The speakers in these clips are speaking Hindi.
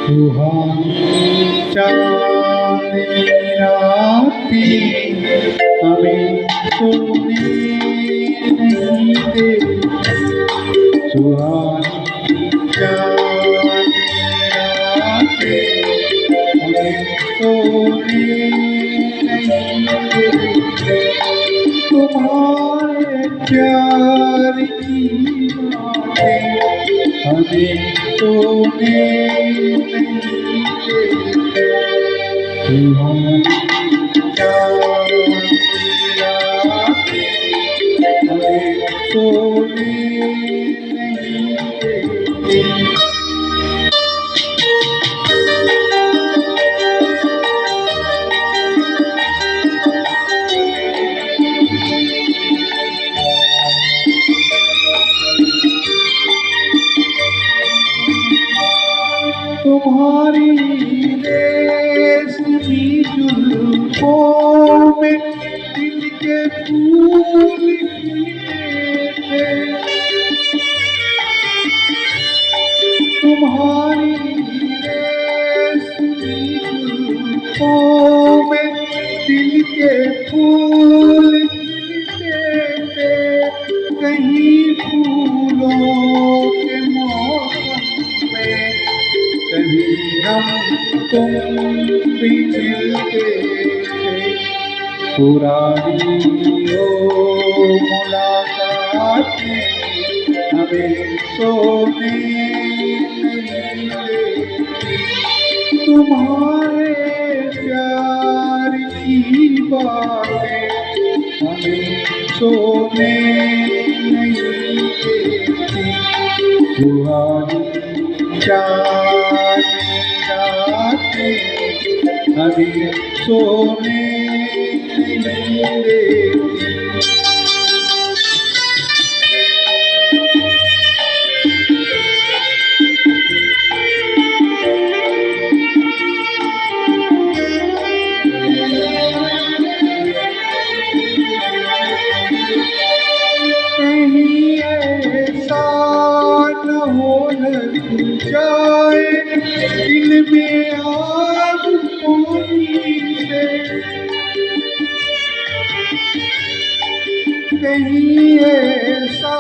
सुहानी चांदनी राती हमें सोने नहीं देती। सुहानी चांदनी राती हमें सोने नहीं देती। तुम्हारे प्यार की बातें हमें सोने नहीं देते। तुम्हारी चांदनी रातें हमें सोने नहीं देते। तुम्हारी रेशमी जुल्फों में दिल के फूल खिले थे। तुम्हारी रेशमी जुल्फों में दिल के फूल खिलते थे। कहीं फूलों के मौसम में कभी हम तुम भी मिलते थे। पुरानी ओ मुलाकातें हमें सोने नहीं देती। तुम्हारे प्यार की बातें हमें सोने नहीं देती। सुहानी चांदनी रातें हमें सोने नहीं देती। कहीं ऐसा न हो लग जाए दिल में आग पानी से। कहीं ऐसा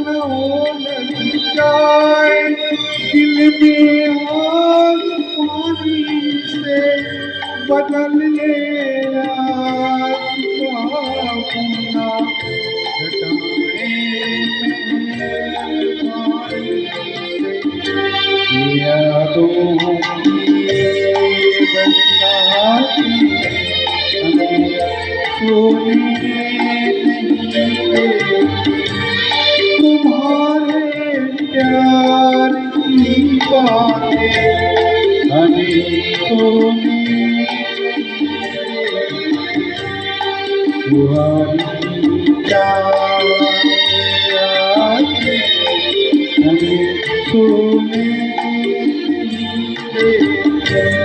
न हो लग जाए दिल में आग पानी से। बदल ले रात का अपना यादों की बरसाती हमें सोने नहीं देती। तुम्हारे प्यार की बातें हमें सोने तुम्हारी चांदनी रातें हमें सोने नहीं देती।